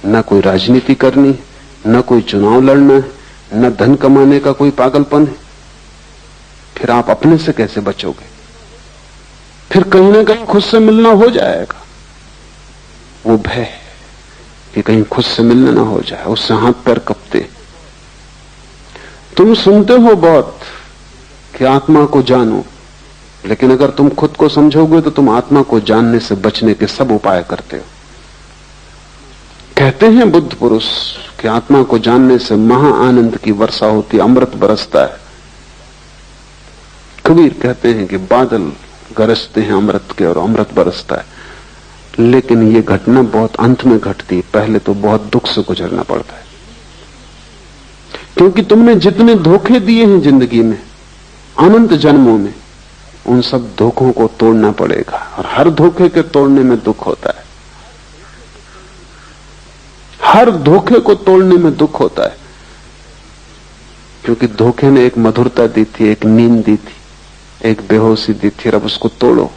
न कोई राजनीति करनी है, न कोई चुनाव लड़ना है, न धन कमाने का कोई पागलपन है। फिर आप अपने से कैसे बचोगे? फिर कहीं ना कहीं खुद से मिलना हो जाएगा। वो भय कि कहीं खुद से मिलना ना हो जाए, उससे हाथ पैर कपते। तुम सुनते हो बहुत कि आत्मा को जानो, लेकिन अगर तुम खुद को समझोगे तो तुम आत्मा को जानने से बचने के सब उपाय करते हो। कहते हैं बुद्ध पुरुष कि आत्मा को जानने से महा आनंद की वर्षा होती, अमृत बरसता है। कबीर कहते हैं कि बादल गरजते हैं अमृत के और अमृत बरसता है। लेकिन ये घटना बहुत अंत में घटती है, पहले तो बहुत दुख से गुजरना पड़ता है। क्योंकि तुमने जितने धोखे दिए हैं जिंदगी में अनंत जन्मों में, उन सब धोखों को तोड़ना पड़ेगा। और हर धोखे के तोड़ने में दुख होता है, हर धोखे को तोड़ने में दुख होता है। क्योंकि धोखे ने एक मधुरता दी थी, एक नींद दी थी, एक बेहोशी दी थी। अब उसको तोड़ो,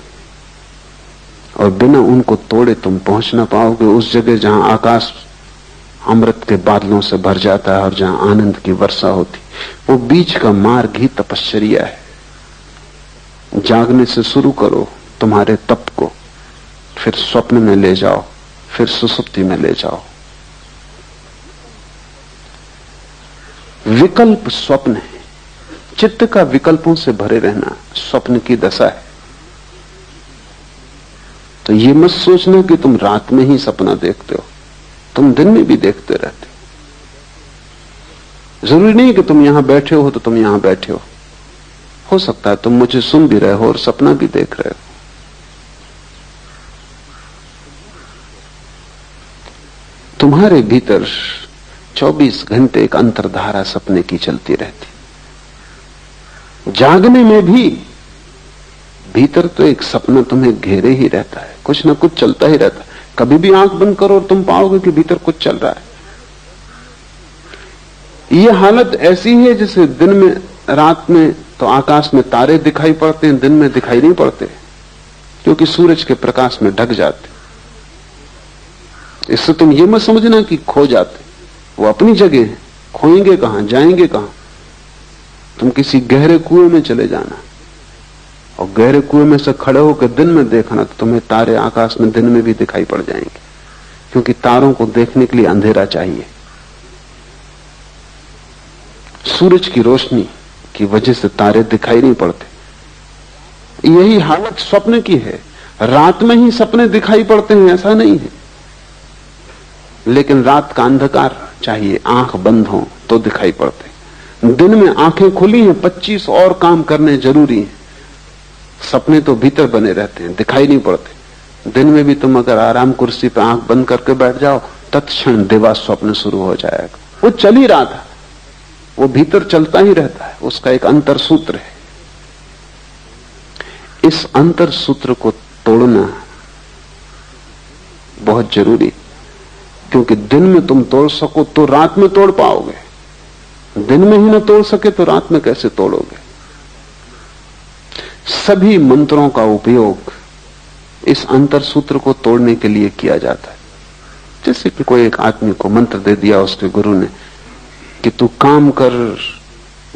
और बिना उनको तोड़े तुम पहुंच ना पाओगे उस जगह जहां आकाश अमृत के बादलों से भर जाता है और जहां आनंद की वर्षा होती। वो बीच का मार्ग ही तपश्चर्या है। जागने से शुरू करो तुम्हारे तप को, फिर स्वप्न में ले जाओ, फिर सुसुप्ति में ले जाओ। विकल्प स्वप्न है। चित्त का विकल्पों से भरे रहना स्वप्न की दशा है। तो ये मत सोचना कि तुम रात में ही सपना देखते हो, तुम दिन में भी देखते रहते हो। जरूरी नहीं कि तुम यहां बैठे हो तो तुम यहां बैठे हो सकता है तुम मुझे सुन भी रहे हो और सपना भी देख रहे हो। तुम्हारे भीतर 24 घंटे एक अंतर्धारा सपने की चलती रहती। जागने में भी भीतर तो एक सपना तुम्हें घेरे ही रहता है, कुछ ना कुछ चलता ही रहता है। कभी भी आंख बंद करो और तुम पाओगे कि भीतर कुछ चल रहा है। यह हालत ऐसी है जैसे दिन में, रात में तो आकाश में तारे दिखाई पड़ते हैं, दिन में दिखाई नहीं पड़ते क्योंकि सूरज के प्रकाश में ढक जाते। इससे तुम ये मत समझना कि खो जाते, वो अपनी जगह है। खोएंगे कहां, जाएंगे कहां? तुम किसी गहरे कुएं में चले जाना और गहरे कुएं में से खड़े होकर दिन में देखना तो तुम्हें तारे आकाश में दिन में भी दिखाई पड़ जाएंगे, क्योंकि तारों को देखने के लिए अंधेरा चाहिए। सूरज की रोशनी की वजह से तारे दिखाई नहीं पड़ते। यही हालत स्वप्न की है। रात में ही सपने दिखाई पड़ते हैं ऐसा नहीं है, लेकिन रात का अंधकार चाहिए, आंख बंद हो तो दिखाई पड़ते। दिन में आंखें खुली हैं, 25 और काम करने जरूरी हैं। सपने तो भीतर बने रहते हैं, दिखाई नहीं पड़ते। दिन में भी तुम अगर आराम कुर्सी पर आंख बंद करके बैठ जाओ, तत्क्षण दिवा स्वप्न शुरू हो जाएगा। वो चल ही रहा था, वो भीतर चलता ही रहता है, उसका एक अंतर सूत्र है। इस अंतर सूत्र को तोड़ना बहुत जरूरी, क्योंकि दिन में तुम तोड़ सको तो रात में तोड़ पाओगे, दिन में ही ना तोड़ सके तो रात में कैसे तोड़ोगे? सभी मंत्रों का उपयोग इस अंतर सूत्र को तोड़ने के लिए किया जाता है। जैसे कि कोई एक आदमी को मंत्र दे दिया उसके गुरु ने कि तू काम कर,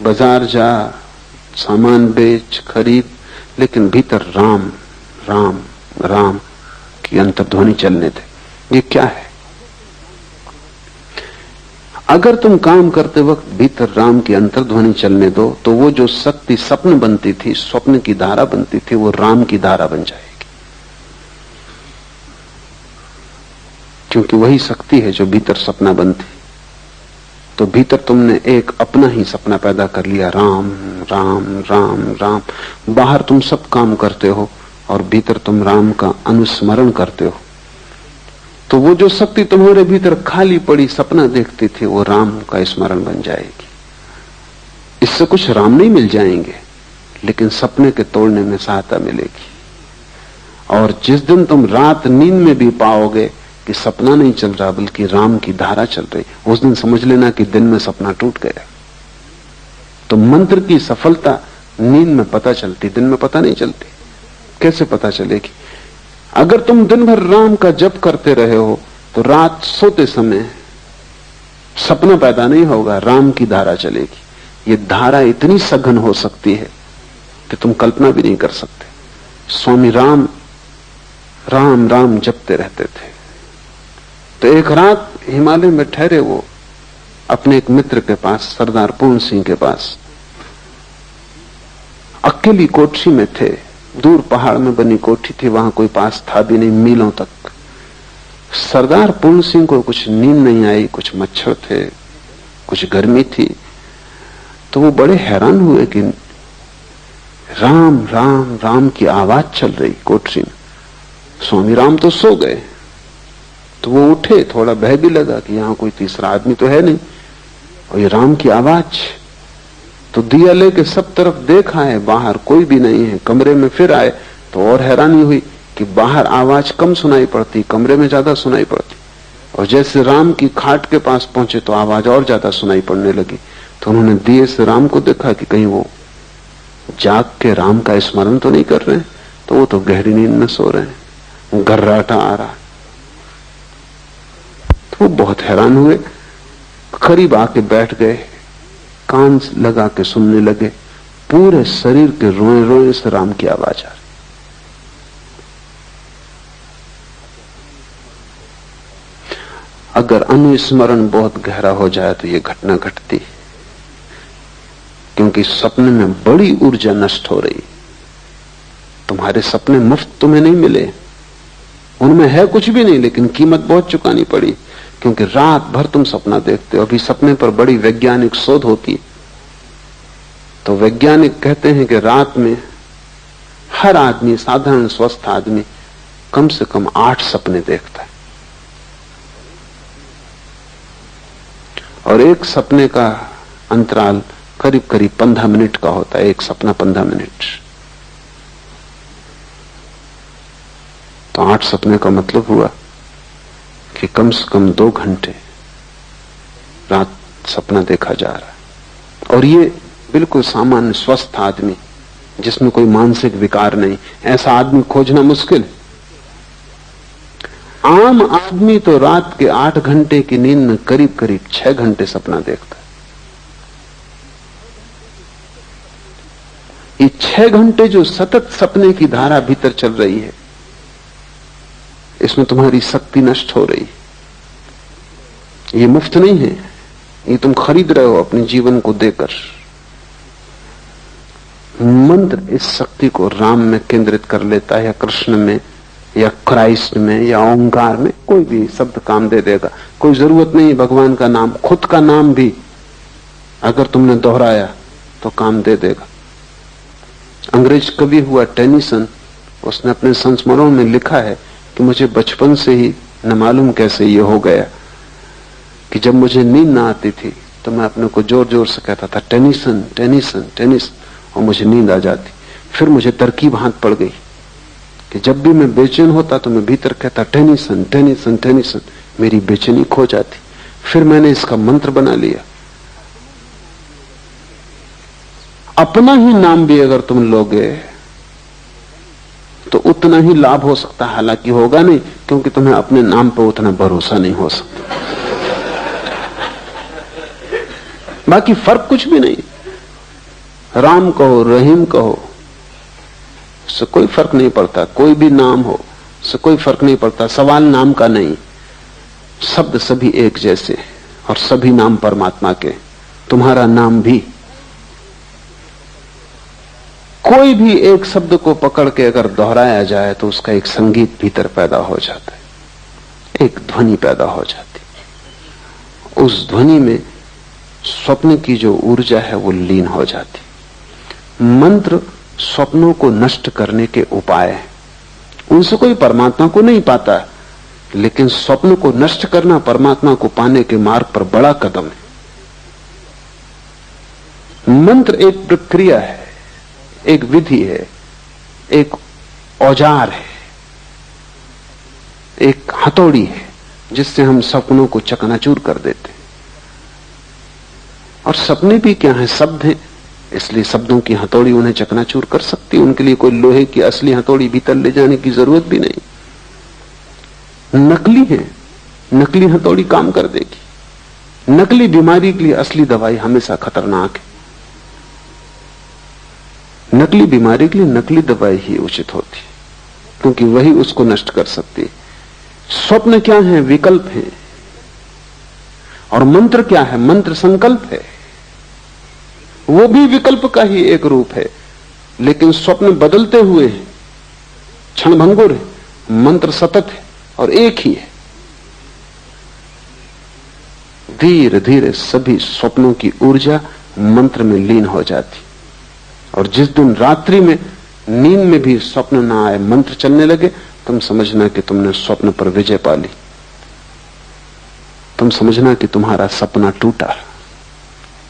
बाजार जा, सामान बेच, खरीद, लेकिन भीतर राम राम राम की अंतर्ध्वनि चलने दे। ये क्या है? अगर तुम काम करते वक्त भीतर राम की अंतर्ध्वनि चलने दो तो वो जो शक्ति स्वप्न बनती थी, स्वप्न की धारा बनती थी, वो राम की धारा बन जाएगी। क्योंकि वही शक्ति है जो भीतर सपना बनती। तो भीतर तुमने एक अपना ही सपना पैदा कर लिया, राम राम राम राम। बाहर तुम सब काम करते हो और भीतर तुम राम का अनुस्मरण करते हो। तो वो जो शक्ति तुम्हारे भीतर खाली पड़ी सपना देखती थी, वो राम का स्मरण बन जाएगी। इससे कुछ राम नहीं मिल जाएंगे, लेकिन सपने के तोड़ने में सहायता मिलेगी। और जिस दिन तुम रात नींद में भी पाओगे कि सपना नहीं चल रहा बल्कि राम की धारा चल रही, उस दिन समझ लेना कि दिन में सपना टूट गया। तो मंत्र की सफलता नींद में पता चलती, दिन में पता नहीं चलती। कैसे पता चलेगी? अगर तुम दिन भर राम का जप करते रहे हो तो रात सोते समय सपना पैदा नहीं होगा, राम की धारा चलेगी। ये धारा इतनी सघन हो सकती है कि तुम कल्पना भी नहीं कर सकते। स्वामी राम राम राम जपते रहते थे। तो एक रात हिमालय में ठहरे वो अपने एक मित्र के पास, सरदार पूर्ण सिंह के पास, अकेली कोठरी में थे। दूर पहाड़ में बनी कोठी थी, वहां कोई पास था भी नहीं, मीलों तक। सरदार पूर्ण सिंह को कुछ नींद नहीं आई, कुछ मच्छर थे, कुछ गर्मी थी। तो वो बड़े हैरान हुए कि राम राम राम की आवाज चल रही कोठरी में। स्वामी राम तो सो गए। तो वो उठे, थोड़ा भय भी लगा कि यहां कोई तीसरा आदमी तो है नहीं और ये राम की आवाज। तो दिया लेके सब तरफ देखा है, बाहर कोई भी नहीं है। कमरे में फिर आए तो और हैरानी हुई कि बाहर आवाज कम सुनाई पड़ती, कमरे में ज्यादा सुनाई पड़ती। और जैसे राम की खाट के पास पहुंचे तो आवाज और ज्यादा सुनाई पड़ने लगी। तो उन्होंने दिए से राम को देखा कि कहीं वो जाग के राम का स्मरण तो नहीं कर रहे हैं। तो वो तो गहरी नींद में सो रहे हैं, गर्राटा आ रहा। तो वो बहुत हैरान हुए, करीब आके बैठ गए, कान लगा के सुनने लगे। पूरे शरीर के रोए रोए से राम की आवाज आ रही। अगर अनुस्मरण बहुत गहरा हो जाए तो यह घटना घटती, क्योंकि सपने में बड़ी ऊर्जा नष्ट हो रही। तुम्हारे सपने मुफ्त तुम्हें नहीं मिले, उनमें है कुछ भी नहीं, लेकिन कीमत बहुत चुकानी पड़ी, क्योंकि रात भर तुम सपना देखते हो। अभी सपने पर बड़ी वैज्ञानिक शोध होती है। तो वैज्ञानिक कहते हैं कि रात में हर आदमी, साधारण स्वस्थ आदमी, कम से कम 8 सपने देखता है। और एक सपने का अंतराल करीब करीब 15 मिनट का होता है। एक सपना 15 मिनट। तो 8 सपने का मतलब हुआ कि कम से कम 2 घंटे रात सपना देखा जा रहा है। और ये बिल्कुल सामान्य स्वस्थ आदमी, जिसमें कोई मानसिक विकार नहीं, ऐसा आदमी खोजना मुश्किल है। आम आदमी तो रात के 8 घंटे की नींद में करीब करीब 6 घंटे सपना देखता है। ये 6 घंटे जो सतत सपने की धारा भीतर चल रही है, इसमें तुम्हारी शक्ति नष्ट हो रही है। ये मुफ्त नहीं है, ये तुम खरीद रहे हो अपने जीवन को देकर। मंत्र इस शक्ति को राम में केंद्रित कर लेता है, या कृष्ण में, या क्राइस्ट में, या ओंकार में। कोई भी शब्द काम दे देगा, कोई जरूरत नहीं भगवान का नाम, खुद का नाम भी अगर तुमने दोहराया तो काम दे देगा। अंग्रेज कवि हुआ टेनिसन, उसने अपने संस्मरणों में लिखा है कि मुझे बचपन से ही न मालूम कैसे ये हो गया कि जब मुझे नींद ना आती थी तो मैं अपने को जोर जोर से कहता था टेनिसन टेनिसन टेनिसन, और मुझे नींद आ जाती। फिर मुझे तरकीब हाथ पड़ गई कि जब भी मैं बेचैन होता तो मैं भीतर कहता टेनिसन टेनिसन टेनिसन, मेरी बेचैनी खो जाती। फिर मैंने इसका मंत्र बना लिया। अपना ही नाम भी अगर तुम लोगे तो उतना ही लाभ हो सकता है, हालांकि होगा नहीं, क्योंकि तुम्हें अपने नाम पर उतना भरोसा नहीं हो सकता। बाकी फर्क कुछ भी नहीं। राम कहो, रहीम कहो, उससे कोई फर्क नहीं पड़ता। कोई भी नाम हो, उससे कोई फर्क नहीं पड़ता। सवाल नाम का नहीं, शब्द सभी एक जैसे, और सभी नाम परमात्मा के। तुम्हारा नाम भी, कोई भी एक शब्द को पकड़ के अगर दोहराया जाए तो उसका एक संगीत भीतर पैदा हो जाता है, एक ध्वनि पैदा हो जाती। उस ध्वनि में स्वप्न की जो ऊर्जा है वो लीन हो जाती। मंत्र स्वप्नों को नष्ट करने के उपाय हैं। उनसे कोई परमात्मा को नहीं पाता, लेकिन स्वप्न को नष्ट करना परमात्मा को पाने के मार्ग पर बड़ा कदम है। मंत्र एक प्रक्रिया है, एक विधि है, एक औजार है, एक हथौड़ी है, जिससे हम सपनों को चकनाचूर कर देते हैं। और सपने भी क्या है, शब्द हैं, इसलिए शब्दों की हथौड़ी उन्हें चकनाचूर कर सकती है। उनके लिए कोई लोहे की असली हथौड़ी भीतर ले जाने की जरूरत भी नहीं। नकली है, नकली हथौड़ी काम कर देगी। नकली बीमारी के लिए असली दवाई हमेशा खतरनाक है। नकली बीमारी के लिए नकली दवाई ही उचित होती है, क्योंकि वही उसको नष्ट कर सकती है। स्वप्न क्या है? विकल्प है। और मंत्र क्या है? मंत्र संकल्प है। वो भी विकल्प का ही एक रूप है, लेकिन स्वप्न बदलते हुए हैं, क्षणभंगुर है, मंत्र सतत है और एक ही है। धीरे धीरे सभी स्वप्नों की ऊर्जा मंत्र में लीन हो जाती, और जिस दिन रात्रि में नींद में भी स्वप्न ना आए, मंत्र चलने लगे, तुम समझना कि तुमने स्वप्न पर विजय पा ली। तुम समझना कि तुम्हारा सपना टूटा,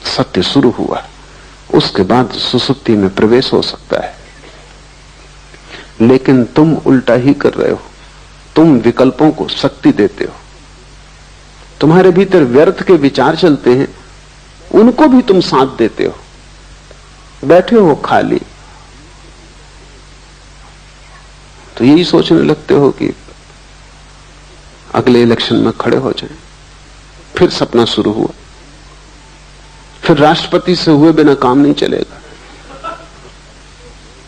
सत्य शुरू हुआ। उसके बाद सुसुप्ति में प्रवेश हो सकता है। लेकिन तुम उल्टा ही कर रहे हो। तुम विकल्पों को शक्ति देते हो। तुम्हारे भीतर व्यर्थ के विचार चलते हैं, उनको भी तुम साथ देते हो। बैठे हो खाली तो यही सोचने लगते हो कि अगले इलेक्शन में खड़े हो जाएं। फिर सपना शुरू हुआ। फिर राष्ट्रपति से हुए बिना काम नहीं चलेगा।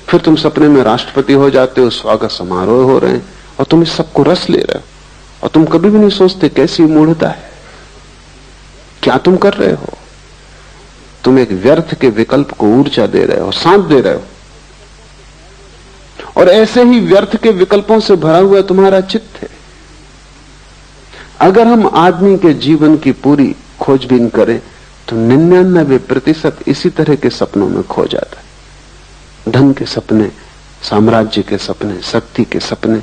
फिर तुम सपने में राष्ट्रपति हो जाते हो, स्वागत समारोह हो रहे हैं और तुम इस सबको रस ले रहे हो, और तुम कभी भी नहीं सोचते कैसी मूढ़ता है, क्या तुम कर रहे हो। तुम एक व्यर्थ के विकल्प को ऊर्जा दे रहे हो, साथ दे रहे हो। और ऐसे ही व्यर्थ के विकल्पों से भरा हुआ तुम्हारा चित्त है। अगर हम आदमी के जीवन की पूरी खोजबीन करें तो 99% इसी तरह के सपनों में खो जाता है। धन के सपने, साम्राज्य के सपने, शक्ति के सपने।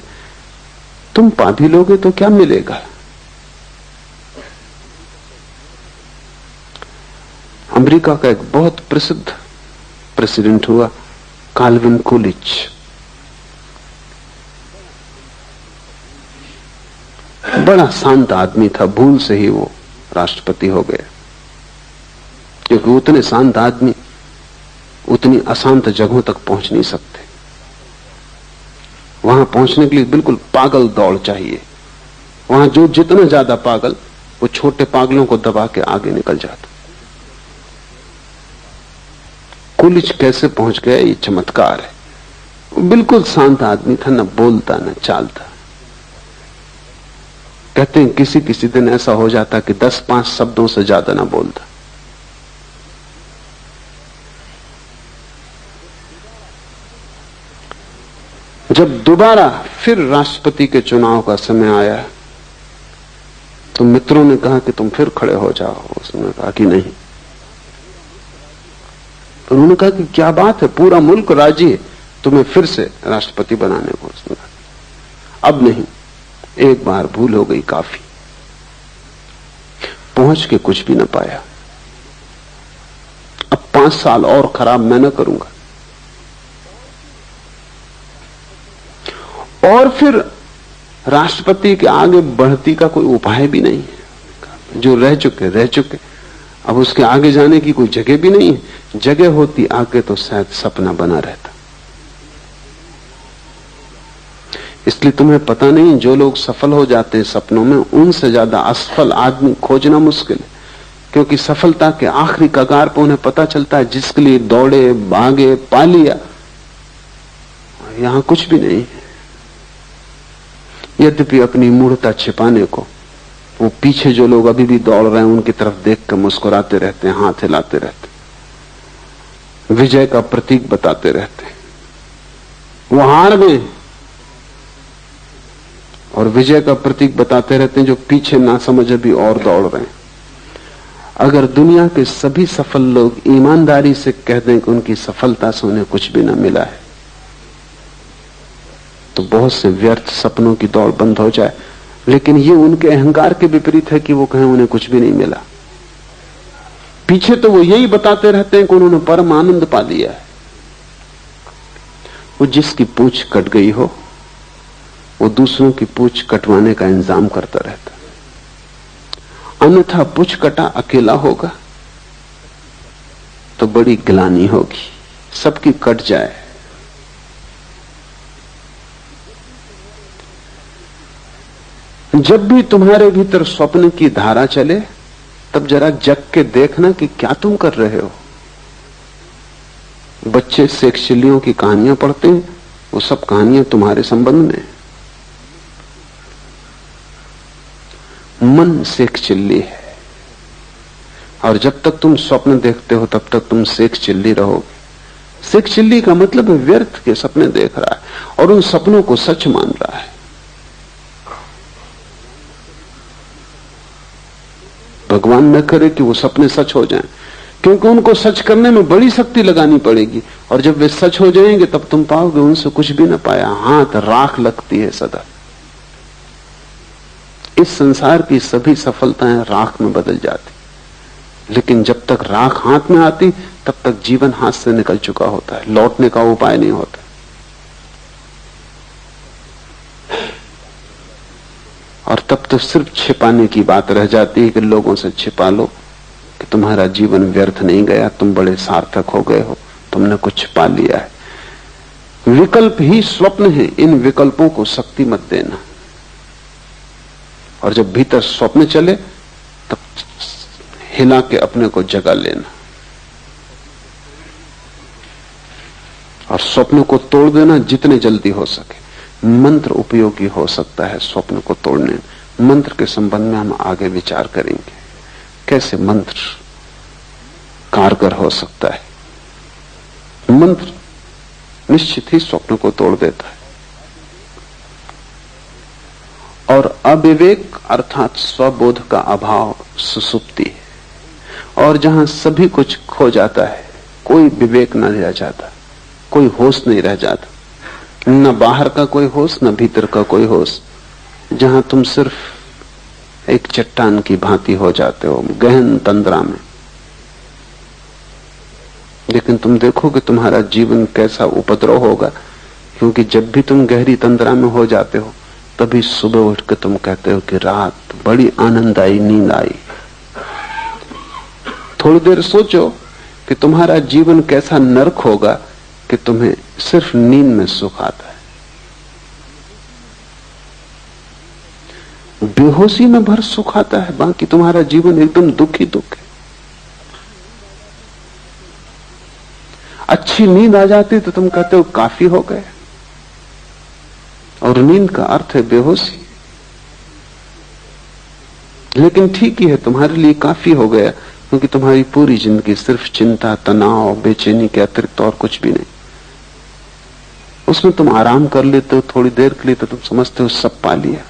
तुम पा भी लोगे तो क्या मिलेगा? अमेरिका का एक बहुत प्रसिद्ध प्रेसिडेंट हुआ, काल्विन कूलिच। बड़ा शांत आदमी था, भूल से ही वो राष्ट्रपति हो गया, क्योंकि उतने शांत आदमी उतनी अशांत जगहों तक पहुंच नहीं सकते। वहां पहुंचने के लिए बिल्कुल पागल दौड़ चाहिए। वहां जो जितना ज्यादा पागल, वो छोटे पागलों को दबा के आगे निकल जाता। कूलिच कैसे पहुंच गया, ये चमत्कार है। वो बिल्कुल शांत आदमी था, न बोलता न चालता। कहते हैं किसी किसी दिन ऐसा हो जाता कि 10-5 शब्दों से ज्यादा ना बोलता। जब दोबारा फिर राष्ट्रपति के चुनाव का समय आया तो मित्रों ने कहा कि तुम फिर खड़े हो जाओ। उसने कहा कि नहीं। उन्होंने कहा कि क्या बात है, पूरा मुल्क राजी है तुम्हें फिर से राष्ट्रपति बनाने को। उसने कहा अब नहीं, एक बार भूल हो गई काफी। पहुंच के कुछ भी न पाया। अब 5 साल और खराब मैं न करूंगा। और फिर राष्ट्रपति के आगे बढ़ती का कोई उपाय भी नहीं है। जो रह चुके, अब उसके आगे जाने की कोई जगह भी नहीं है। जगह होती आगे तो शायद सपना बना रहता। इसलिए तुम्हें पता नहीं, जो लोग सफल हो जाते हैं सपनों में, उनसे ज्यादा असफल आदमी खोजना मुश्किल है। क्योंकि सफलता के आखिरी कगार पर उन्हें पता चलता है जिसके लिए दौड़े, भागे, पा लिया, यहां कुछ भी नहीं है। यद्यपि अपनी मूढ़ता छिपाने को वो पीछे जो लोग अभी भी दौड़ रहे हैं उनकी तरफ देखकर मुस्कुराते रहते हैं, हाथ हिलाते रहते हैं, विजय का प्रतीक बताते रहते हैं। वो हार गए और विजय का प्रतीक बताते रहते हैं जो पीछे ना समझ अभी और दौड़ रहे हैं। अगर दुनिया के सभी सफल लोग ईमानदारी से कह दें कि उनकी सफलता से उन्हें कुछ भी ना मिला है, तो बहुत से व्यर्थ सपनों की दौड़ बंद हो जाए। लेकिन ये उनके अहंकार के विपरीत है कि वो कहें उन्हें कुछ भी नहीं मिला। पीछे तो वो यही बताते रहते हैं कि उन्होंने परम आनंद पा लिया है। वो जिसकी पूंछ कट गई हो वो दूसरों की पूंछ कटवाने का इंतजाम करता रहता, अन्यथा पूंछ कटा अकेला होगा तो बड़ी गिलानी होगी। सबकी कट जाए। जब भी तुम्हारे भीतर स्वप्न की धारा चले तब जरा जग के देखना कि क्या तुम कर रहे हो। बच्चे शेक्सपियर की कहानियां पढ़ते हैं, वो सब कहानियां तुम्हारे संबंध में। मन शेक्सपियर है, और जब तक तुम स्वप्न देखते हो तब तक तुम शेक्सपियर रहोगे। शेक्सपियर का मतलब व्यर्थ के सपने देख रहा है और उन सपनों को सच मान रहा है। भगवान न करे कि वो सपने सच हो जाएं, क्योंकि उनको सच करने में बड़ी शक्ति लगानी पड़ेगी, और जब वे सच हो जाएंगे तब तुम पाओगे उनसे कुछ भी न पाया, हाथ राख लगती है सदा। इस संसार की सभी सफलताएं राख में बदल जाती, लेकिन जब तक राख हाथ में आती तब तक जीवन हाथ से निकल चुका होता है, लौटने का उपाय नहीं होता। और तब तो सिर्फ छिपाने की बात रह जाती है कि लोगों से छिपा लो कि तुम्हारा जीवन व्यर्थ नहीं गया, तुम बड़े सार्थक हो गए हो, तुमने कुछ पा लिया है। विकल्प ही स्वप्न है, इन विकल्पों को शक्ति मत देना। और जब भीतर स्वप्न चले तब हिला के अपने को जगा लेना और स्वप्न को तोड़ देना जितने जल्दी हो सके। मंत्र उपयोगी हो सकता है स्वप्न को तोड़ने में। मंत्र के संबंध में हम आगे विचार करेंगे, कैसे मंत्र कारगर हो सकता है। मंत्र निश्चित ही स्वप्न को तोड़ देता है। और अविवेक अर्थात स्वबोध का अभाव सुसुप्ति है, और जहां सभी कुछ खो जाता है, कोई विवेक न रह जाता, कोई होश नहीं रह जाता, न बाहर का कोई होश न भीतर का कोई होश, जहां तुम सिर्फ एक चट्टान की भांति हो जाते हो गहन तंद्रा में। लेकिन तुम देखोगे तुम्हारा जीवन कैसा उपद्रव होगा, क्योंकि जब भी तुम गहरी तंद्रा में हो जाते हो तभी सुबह उठ के तुम कहते हो कि रात बड़ी आनंददायी नींद आई। थोड़ी देर सोचो कि तुम्हारा जीवन कैसा नरक होगा कि तुम्हें सिर्फ नींद में सुख आता है। बेहोशी में भर सुख आता है, बाकी तुम्हारा जीवन एकदम दुख ही दुख है। अच्छी नींद आ जाती तो तुम कहते हो काफी हो गए, और नींद का अर्थ है बेहोशी। लेकिन ठीक ही है, तुम्हारे लिए काफी हो गया, क्योंकि तुम्हारी पूरी जिंदगी सिर्फ चिंता, तनाव, बेचैनी के अतिरिक्त और कुछ भी नहीं। उसमें तुम आराम कर लेते हो थोड़ी देर के लिए तो तुम समझते हो सब पा लिया,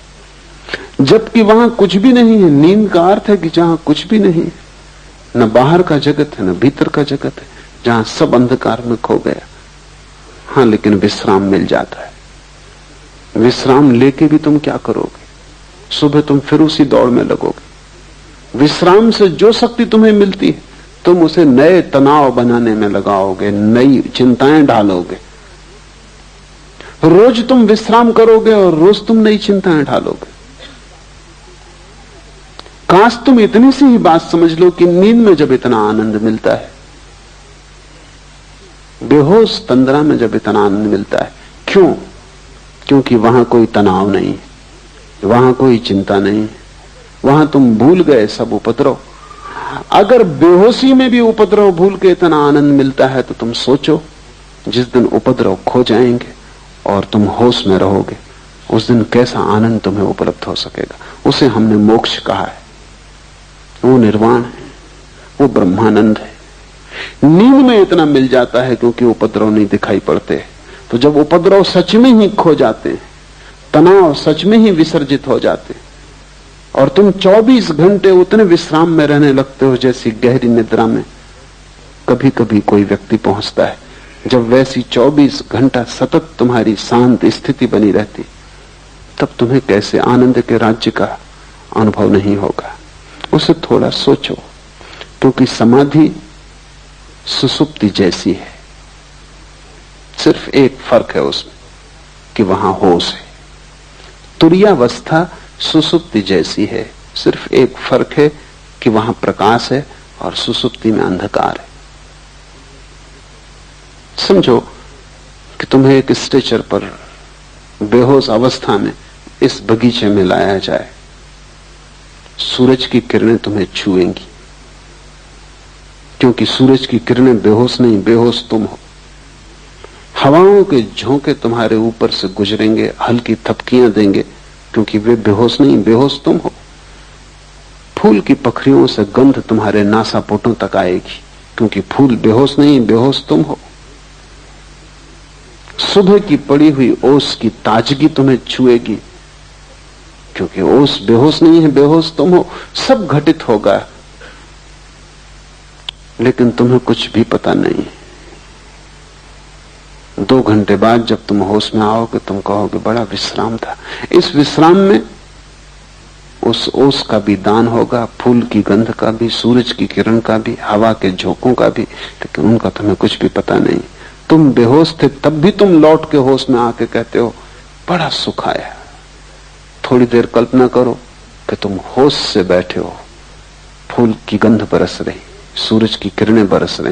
जबकि वहां कुछ भी नहीं है। नींद का अर्थ है कि जहां कुछ भी नहीं, न बाहर का जगत है न भीतर का जगत है, जहां सब अंधकार में खो गया। हाँ, लेकिन विश्राम मिल जाता है। विश्राम लेके भी तुम क्या करोगे? सुबह तुम फिर उसी दौड़ में लगोगे। विश्राम से जो शक्ति तुम्हें मिलती है तुम उसे नए तनाव बनाने में लगाओगे, नई चिंताएं डालोगे। रोज तुम विश्राम करोगे और रोज तुम नई चिंताएं डालोगे। काश तुम इतनी सी ही बात समझ लो कि नींद में जब इतना आनंद मिलता है, बेहोश तंद्रा में जब इतना आनंद मिलता है, क्यों? क्योंकि वहां कोई तनाव नहीं, वहां कोई चिंता नहीं, वहां तुम भूल गए सब उपद्रव। अगर बेहोशी में भी उपद्रव भूल के इतना आनंद मिलता है तो तुम सोचो, जिस दिन उपद्रव खो जाएंगे और तुम होश में रहोगे, उस दिन कैसा आनंद तुम्हें उपलब्ध हो सकेगा। उसे हमने मोक्ष कहा है, वो निर्वाण है, वो ब्रह्मानंद है। नींद में इतना मिल जाता है क्योंकि उपद्रव नहीं दिखाई पड़ते। तो जब उपद्रव सच में ही खो जाते हैं, तनाव सच में ही विसर्जित हो जाते, और तुम 24 घंटे उतने विश्राम में रहने लगते हो जैसी गहरी निद्रा में कभी कभी कोई व्यक्ति पहुंचता है, जब वैसी 24 घंटा सतत तुम्हारी शांत स्थिति बनी रहती, तब तुम्हें कैसे आनंद के राज्य का अनुभव नहीं होगा। उसे थोड़ा सोचो, क्योंकि समाधि सुसुप्ति जैसी है, सिर्फ एक फर्क है उसमें कि वहां होश है। तुरीयावस्था सुसुप्ति जैसी है, सिर्फ एक फर्क है कि वहां प्रकाश है और सुसुप्ति में अंधकार है। समझो कि तुम्हें एक स्ट्रेचर पर बेहोश अवस्था में इस बगीचे में लाया जाए सूरज की किरणें तुम्हें छुएंगी, क्योंकि सूरज की किरणें बेहोश नहीं, बेहोश तुम हो। हवाओं के झोंके तुम्हारे ऊपर से गुजरेंगे, हल्की थपकियां देंगे, क्योंकि वे बेहोश नहीं, बेहोश तुम हो। फूल की पखरियों से गंध तुम्हारे नासापुटों तक आएगी, क्योंकि फूल बेहोश नहीं, बेहोश तुम हो। सुबह की पड़ी हुई ओस की ताजगी तुम्हें छुएगी, क्योंकि ओस बेहोश नहीं है, बेहोश तुम हो। सब घटित होगा, लेकिन तुम्हें कुछ भी पता नहीं। 2 घंटे बाद जब तुम होश में आओगे, तुम कहोगे बड़ा विश्राम था। इस विश्राम में उस ओस का भी दान होगा, फूल की गंध का भी, सूरज की किरण का भी, हवा के झोंकों का भी, लेकिन उनका तुम्हें कुछ भी पता नहीं। तुम बेहोश थे, तब भी तुम लौट के होश में आके कहते हो बड़ा सुख आया। थोड़ी देर कल्पना करो कि तुम होश से बैठे हो, फूल की गंध बरस रही, सूरज की किरणें बरस रही,